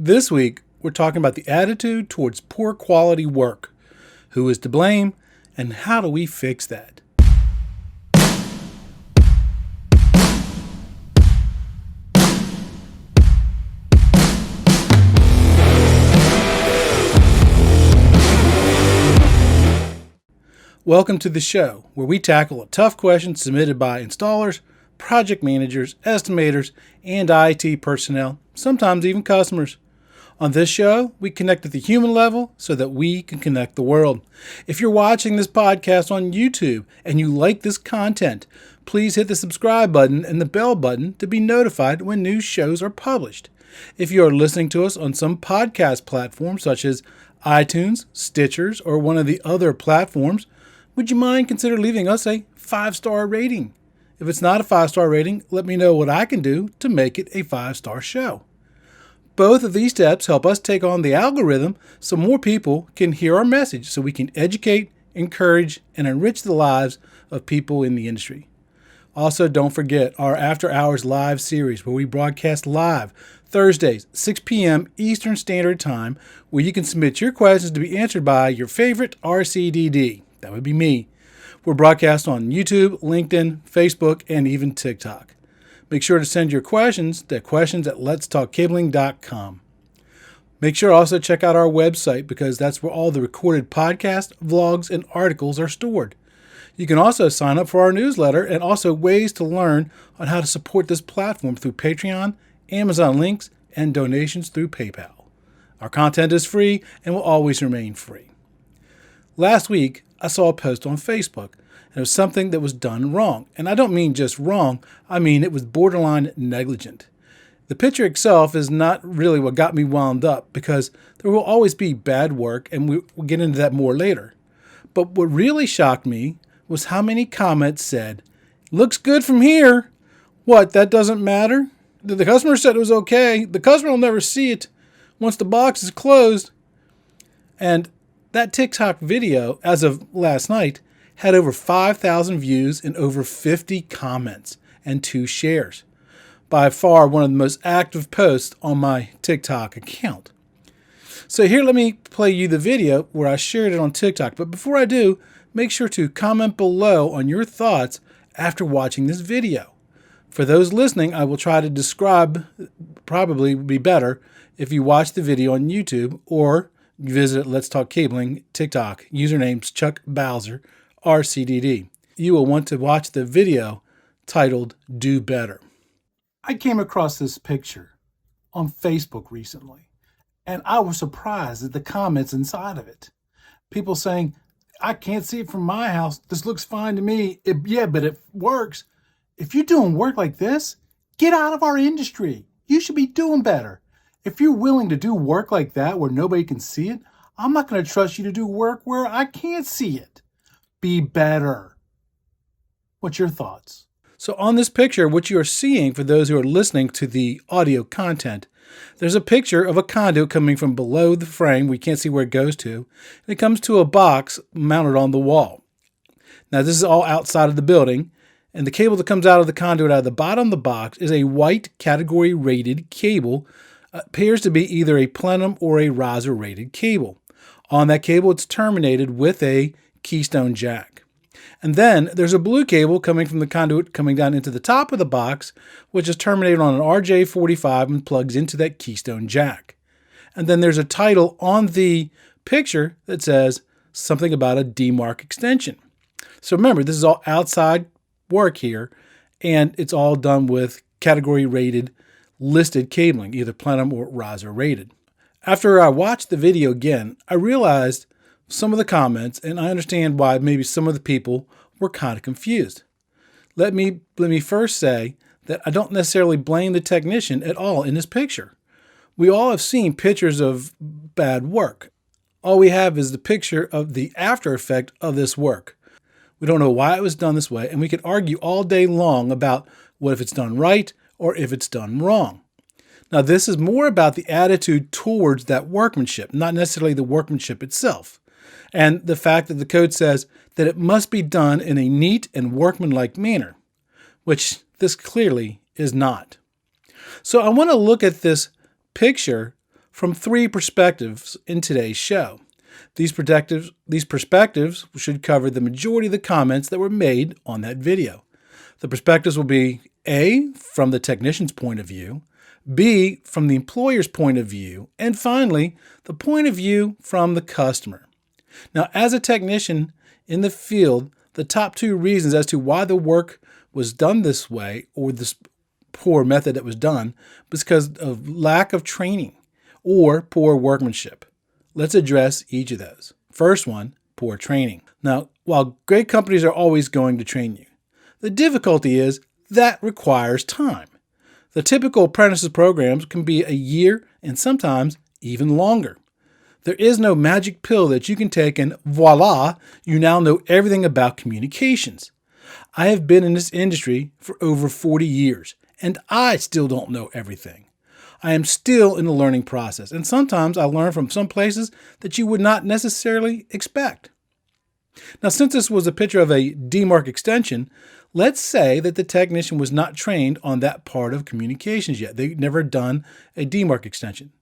This week, we're talking about the attitude towards poor quality work. Who is to blame, and how do we fix that? Welcome to the show, where we tackle a tough question submitted by installers, project managers, estimators, and IT personnel, sometimes even customers. On this show, we connect at the human level so that we can connect the world. If you're watching this podcast on YouTube and you like this content, please hit the subscribe button and the bell button to be notified when new shows are published. If you are listening to us on some podcast platform such as iTunes, Stitchers, or one of the other platforms, would you mind consider leaving us a 5-star rating? If it's not a 5-star rating, let me know what I can do to make it a 5-star show. Both of these steps help us take on the algorithm so more people can hear our message, so we can educate, encourage, and enrich the lives of people in the industry. Also, don't forget our After Hours live series, where we broadcast live Thursdays, 6 p.m. Eastern Standard Time, where you can submit your questions to be answered by your favorite RCDD. That would be me. We're broadcast on YouTube, LinkedIn, Facebook, and even TikTok. Make sure to send your questions to questions@letstalkcabling.com. Make sure to also check out our website, because that's where all the recorded podcasts, vlogs, and articles are stored. You can also sign up for our newsletter, and also ways to learn on how to support this platform through Patreon, Amazon links, and donations through PayPal. Our content is free and will always remain free. Last week, I saw a post on Facebook, and it was something that was done wrong. And I don't mean just wrong, I mean it was borderline negligent. The picture itself is not really what got me wound up, because there will always be bad work, and we'll get into that more later. But what really shocked me was how many comments said, "Looks good from here." What, that doesn't matter? The customer said it was okay. The customer will never see it once the box is closed. And that TikTok video, as of last night, had over 5,000 views and over 50 comments and 2 shares. By far one of the most active posts on my TikTok account. So here, let me play you the video where I shared it on TikTok. But before I do, make sure to comment below on your thoughts after watching this video. For those listening, I will try to describe, probably would be better if you watch the video on YouTube or visit Let's Talk Cabling TikTok. Username's Chuck Bowser, RCDD. You will want to watch the video titled "Do Better." I came across this picture on Facebook recently, and I was surprised at the comments inside of it. People saying, "I can't see it from my house. This looks fine to me." Yeah, but it works. If you're doing work like this, get out of our industry. You should be doing better. If you're willing to do work like that where nobody can see it, I'm not going to trust you to do work where I can't see it. Be better. What's your thoughts? So on this picture, what you are seeing, for those who are listening to the audio content, there's a picture of a conduit coming from below the frame. We can't see where it goes to. And it comes to a box mounted on the wall. Now, this is all outside of the building. And the cable that comes out of the conduit out of the bottom of the box is a white category rated cable. Appears to be either a plenum or a riser rated cable. On that cable, it's terminated with a keystone jack. And then there's a blue cable coming from the conduit coming down into the top of the box, which is terminated on an RJ45 and plugs into that keystone jack. And then there's a title on the picture that says something about a DMARC extension. So remember, this is all outside work here, and it's all done with category rated listed cabling, either plenum or riser rated. After I watched the video again, I realized some of the comments, and I understand why maybe some of the people were kind of confused. Let me first say that I don't necessarily blame the technician at all in this picture. We all have seen pictures of bad work. All we have is the picture of the after effect of this work. We don't know why it was done this way, and we could argue all day long about what if it's done right or if it's done wrong. Now, this is more about the attitude towards that workmanship, not necessarily the workmanship itself. And the fact that the code says that it must be done in a neat and workmanlike manner, which this clearly is not. So I want to look at this picture from three perspectives in today's show. These perspectives should cover the majority of the comments that were made on that video. The perspectives will be A, from the technician's point of view, B, from the employer's point of view, and finally, the point of view from the customer. Now, as a technician in the field, the top two reasons as to why the work was done this way or this poor method that was done was because of lack of training or poor workmanship. Let's address each of those. First one, poor training. Now, while great companies are always going to train you, the difficulty is that requires time. The typical apprentices programs can be a year and sometimes even longer. There is no magic pill that you can take and voila, you now know everything about communications. I have been in this industry for over 40 years, and I still don't know everything. I am still in the learning process, and sometimes I learn from some places that you would not necessarily expect. Now, since this was a picture of a DMARC extension, let's say that the technician was not trained on that part of communications yet. They'd never done a DMARC extension.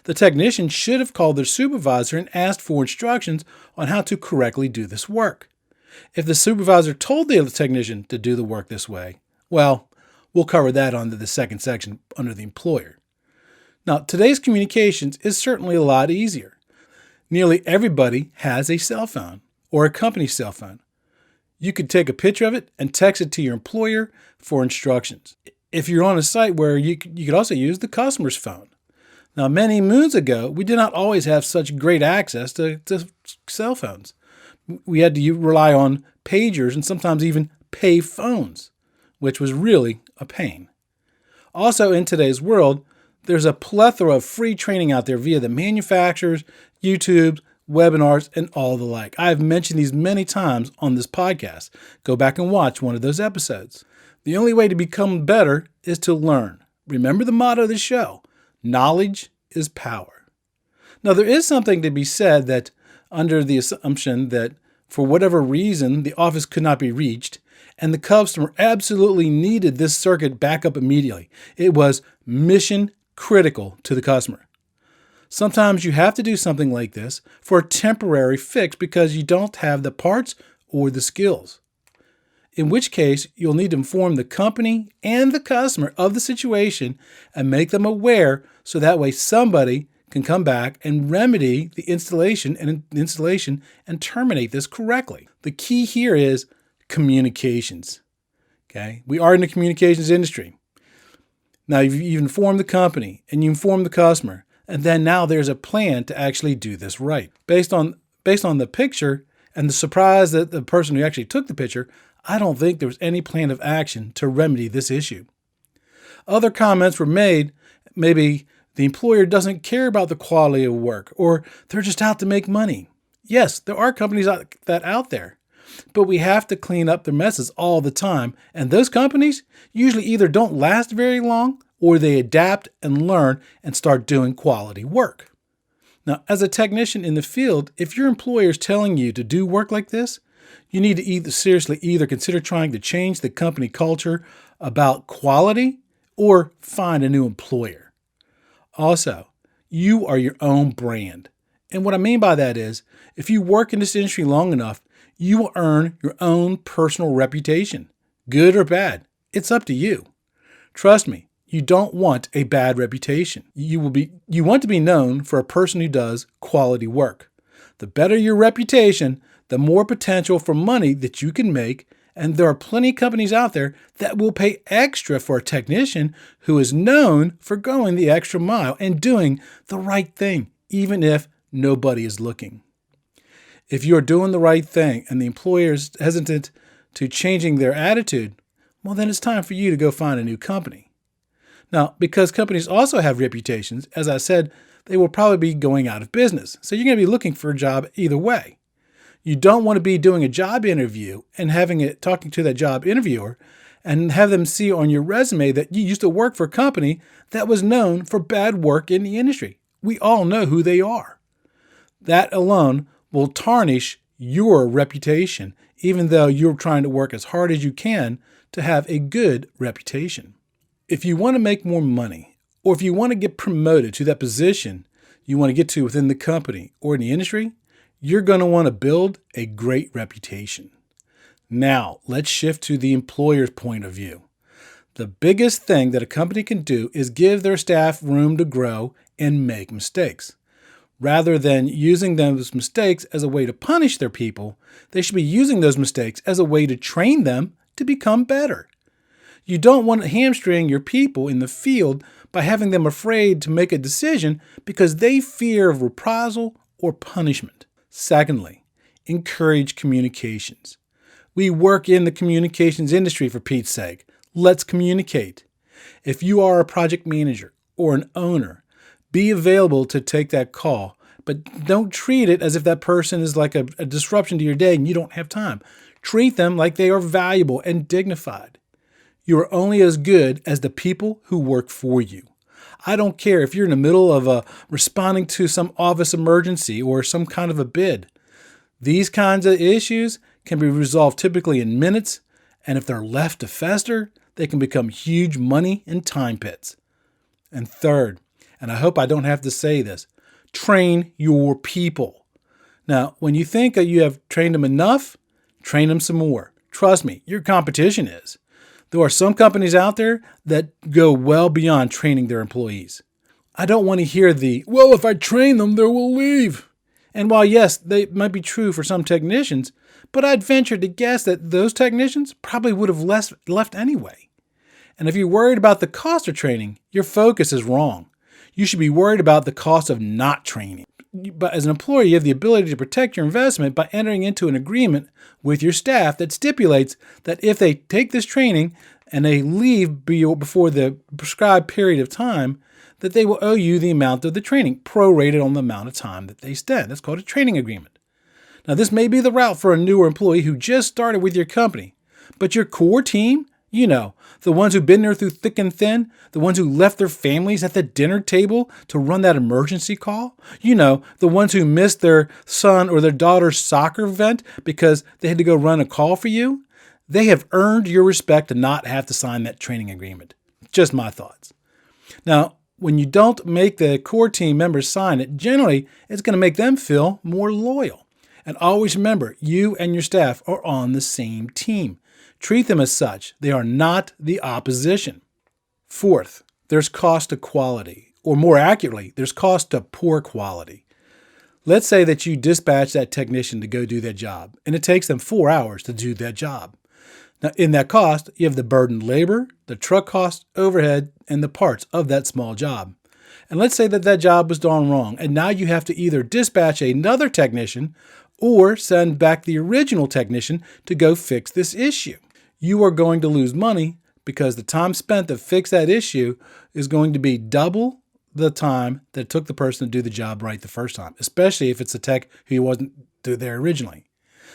The technician should have called their supervisor and asked for instructions on how to correctly do this work. If the supervisor told the technician to do the work this way, well, we'll cover that under the second section under the employer. Now, today's communications is certainly a lot easier. Nearly everybody has a cell phone or a company cell phone. You could take a picture of it and text it to your employer for instructions. If you're on a site where you could also use the customer's phone. Now, many moons ago, we did not always have such great access to cell phones. We had to rely on pagers and sometimes even pay phones, which was really a pain. Also, in today's world, there's a plethora of free training out there via the manufacturers, YouTube, webinars, and all the like. I've mentioned these many times on this podcast. Go back and watch one of those episodes. The only way to become better is to learn. Remember the motto of the show, knowledge is power. Now, there is something to be said that under the assumption that for whatever reason, the office could not be reached, and the customer absolutely needed this circuit back up immediately. It was mission critical to the customer. Sometimes you have to do something like this for a temporary fix because you don't have the parts or the skills. In which case, you'll need to inform the company and the customer of the situation and make them aware so that way somebody can come back and remedy the installation and terminate this correctly. The key here is communications. Okay? We are in the communications industry. Now, you've informed the company and you inform the customer, and then now there's a plan to actually do this right. Based on the picture and the surprise that the person who actually took the picture, I don't think there was any plan of action to remedy this issue. Other comments were made, maybe the employer doesn't care about the quality of work, or they're just out to make money. Yes, there are companies out there, but we have to clean up their messes all the time, and those companies usually either don't last very long or they adapt and learn and start doing quality work. Now, as a technician in the field, if your employer is telling you to do work like this, you need to either consider trying to change the company culture about quality or find a new employer. Also, you are your own brand. And what I mean by that is, if you work in this industry long enough, you will earn your own personal reputation, good or bad. It's up to you. Trust me, you don't want a bad reputation. You want to be known for a person who does quality work. The better your reputation, the more potential for money that you can make, and there are plenty of companies out there that will pay extra for a technician who is known for going the extra mile and doing the right thing, even if nobody is looking. If you're doing the right thing and the employer is hesitant to changing their attitude, well, then it's time for you to go find a new company. Now, because companies also have reputations, as I said, they will probably be going out of business. So you're going to be looking for a job either way. You don't want to be doing a job interview and talking to that job interviewer and have them see on your resume that you used to work for a company that was known for bad work in the industry. We all know who they are. That alone will tarnish your reputation, even though you're trying to work as hard as you can to have a good reputation. If you want to make more money or if you want to get promoted to that position you want to get to within the company or in the industry, you're going to want to build a great reputation. Now, let's shift to the employer's point of view. The biggest thing that a company can do is give their staff room to grow and make mistakes. Rather than using those mistakes as a way to punish their people, they should be using those mistakes as a way to train them to become better. You don't want to hamstring your people in the field by having them afraid to make a decision because they fear of reprisal or punishment. Secondly, encourage communications. We work in the communications industry, for Pete's sake. Let's communicate. If you are a project manager or an owner, be available to take that call, but don't treat it as if that person is like a disruption to your day and you don't have time. Treat them like they are valuable and dignified. You are only as good as the people who work for you. I don't care if you're in the middle of responding to some office emergency or some kind of a bid. These kinds of issues can be resolved typically in minutes, and if they're left to fester, they can become huge money and time pits. And third, and I hope I don't have to say this, train your people. Now, when you think that you have trained them enough, train them some more. Trust me, your competition is. There are some companies out there that go well beyond training their employees. I don't want to hear well, if I train them, they will leave. And while yes, they might be true for some technicians, but I'd venture to guess that those technicians probably would have left anyway. And if you're worried about the cost of training, your focus is wrong. You should be worried about the cost of not training. But as an employee, you have the ability to protect your investment by entering into an agreement with your staff that stipulates that if they take this training and they leave before the prescribed period of time, that they will owe you the amount of the training, prorated on the amount of time that they spend. That's called a training agreement. Now, this may be the route for a newer employee who just started with your company, but your core team, the ones who've been there through thick and thin, the ones who left their families at the dinner table to run that emergency call, the ones who missed their son or their daughter's soccer event because they had to go run a call for you, they have earned your respect to not have to sign that training agreement. Just my thoughts. Now, when you don't make the core team members sign it, generally it's going to make them feel more loyal. And always remember, you and your staff are on the same team. Treat them as such. They are not the opposition. Fourth, there's cost to quality, or more accurately, there's cost to poor quality. Let's say that you dispatch that technician to go do that job, and it takes them 4 hours to do that job. Now, in that cost, you have the burdened labor, the truck cost, overhead, and the parts of that small job. And let's say that job was done wrong, and now you have to either dispatch another technician or send back the original technician to go fix this issue. You are going to lose money because the time spent to fix that issue is going to be double the time that it took the person to do the job right the first time, especially if it's a tech who wasn't there originally.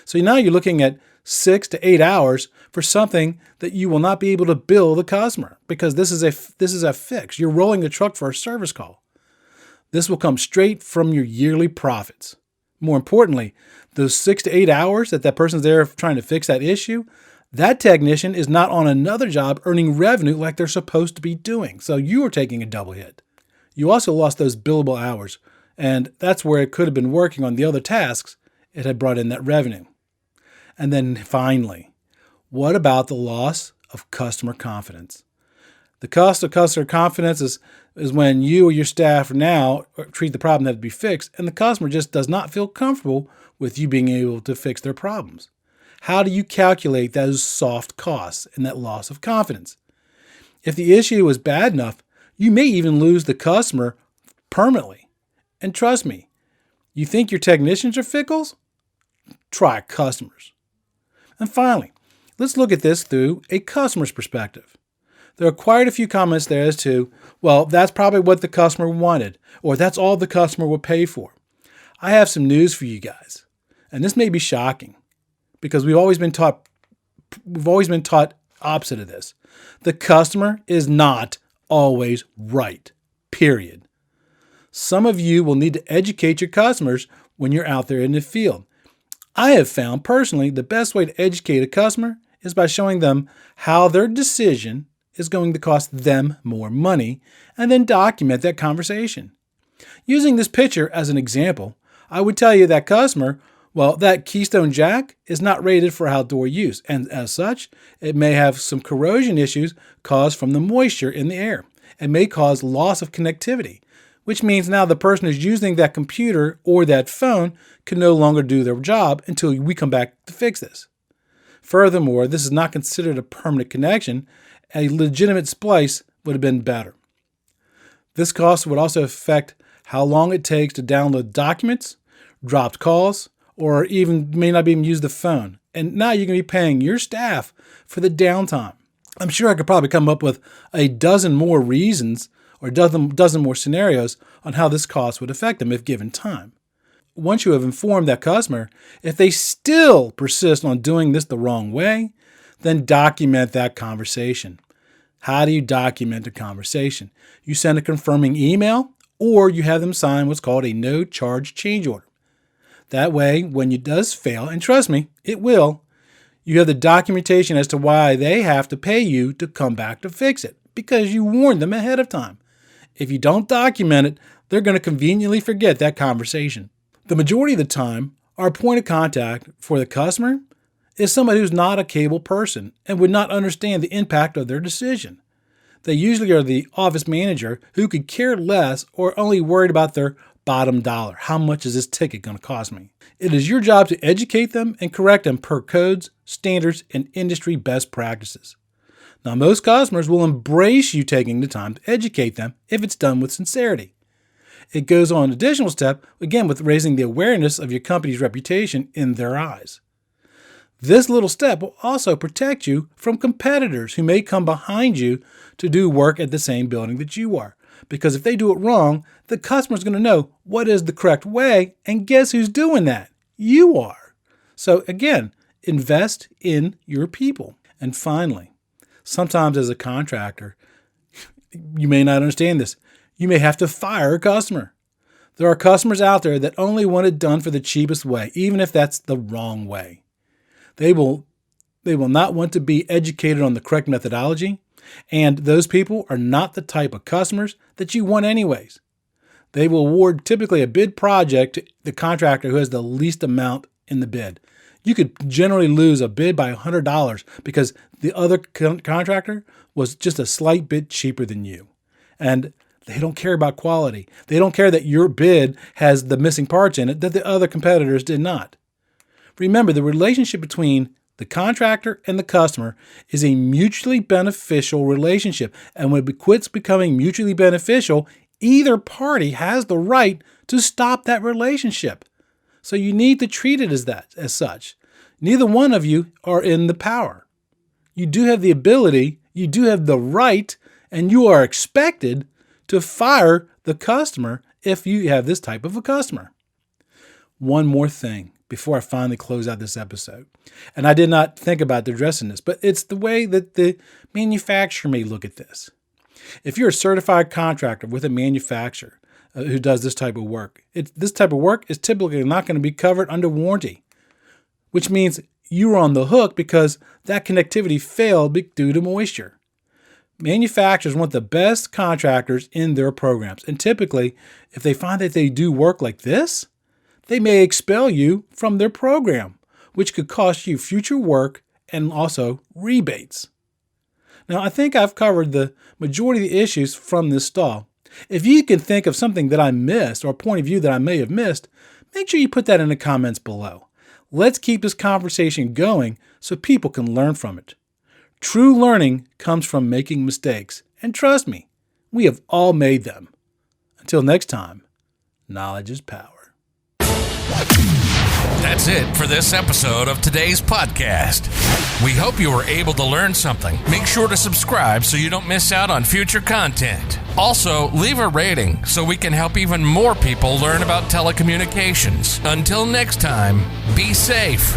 So now you're looking at 6 to 8 hours for something that you will not be able to bill the customer because this is a fix. You're rolling the truck for a service call. This will come straight from your yearly profits. More importantly, those 6 to 8 hours that person's there trying to fix that issue, that technician is not on another job earning revenue like they're supposed to be doing. So you are taking a double hit. You also lost those billable hours, and that's where it could have been working on the other tasks. It had brought in that revenue. And then finally, what about the loss of customer confidence? The cost of customer confidence is when you or your staff now treat the problem that to be fixed, and the customer just does not feel comfortable with you being able to fix their problems. How do you calculate those soft costs and that loss of confidence? If the issue is bad enough, you may even lose the customer permanently. And trust me, you think your technicians are fickles? Try customers. And finally, let's look at this through a customer's perspective. There are quite a few comments there as to, well, that's probably what the customer wanted, or that's all the customer would pay for. I have some news for you guys, and this may be shocking because we've always been taught opposite of this. The customer is not always right, period. Some of you will need to educate your customers when you're out there in the field. I have found personally the best way to educate a customer is by showing them how their decision is going to cost them more money, and then document that conversation. Using this picture as an example, I would tell you that customer, well, that Keystone Jack is not rated for outdoor use, and as such, it may have some corrosion issues caused from the moisture in the air. It may cause loss of connectivity, which means now the person who's using that computer or that phone can no longer do their job until we come back to fix this. Furthermore, this is not considered a permanent connection. A legitimate splice would have been better. This cost would also affect how long it takes to download documents, dropped calls, or even may not even use the phone. And now you're going to be paying your staff for the downtime. I'm sure I could probably come up with a dozen more reasons or dozen more scenarios on how this cost would affect them if given time. Once you have informed that customer, if they still persist on doing this the wrong way, then document that conversation. How do you document a conversation? You send a confirming email, or you have them sign what's called a no-charge change order. That way, when it does fail, and trust me, it will, you have the documentation as to why they have to pay you to come back to fix it, because you warned them ahead of time. If you don't document it, they're going to conveniently forget that conversation. The majority of the time, our point of contact for the customer is somebody who's not a cable person and would not understand the impact of their decision. They usually are the office manager who could care less or only worried about their bottom dollar. How much is this ticket going to cost me? It is your job to educate them and correct them per codes, standards, and industry best practices. Now, most customers will embrace you taking the time to educate them if it's done with sincerity. It goes on an additional step, again, with raising the awareness of your company's reputation in their eyes. This little step will also protect you from competitors who may come behind you to do work at the same building that you are. Because if they do it wrong, the customer's going to know what is the correct way, and guess who's doing that? You are. So again, invest in your people. And finally, sometimes as a contractor, you may not understand this. You may have to fire a customer. There are customers out there that only want it done for the cheapest way, even if that's the wrong way. They will not want to be educated on the correct methodology, and those people are not the type of customers that you want anyways. They will award typically a bid project to the contractor who has the least amount in the bid. You could generally lose a bid by $100 because the other contractor was just a slight bit cheaper than you. And they don't care about quality. They don't care that your bid has the missing parts in it that the other competitors did not. Remember, the relationship between the contractor and the customer is a mutually beneficial relationship. And when it quits becoming mutually beneficial, either party has the right to stop that relationship. So you need to treat it as such. Neither one of you are in the power. You do have the ability, you do have the right, and you are expected to fire the customer if you have this type of a customer. One more thing before I finally close out this episode. And I did not think about addressing this, but it's the way that the manufacturer may look at this. If you're a certified contractor with a manufacturer who does this type of work, this type of work is typically not going to be covered under warranty, which means you're on the hook because that connectivity failed due to moisture. Manufacturers want the best contractors in their programs, and typically, if they find that they do work like this, they may expel you from their program, which could cost you future work and also rebates. Now, I think I've covered the majority of the issues from this stall. If you can think of something that I missed or a point of view that I may have missed, make sure you put that in the comments below. Let's keep this conversation going so people can learn from it. True learning comes from making mistakes, and trust me, we have all made them. Until next time, knowledge is power. That's it for this episode of today's podcast. We hope you were able to learn something. Make sure to subscribe so you don't miss out on future content. Also, leave a rating so we can help even more people learn about telecommunications. Until next time, be safe.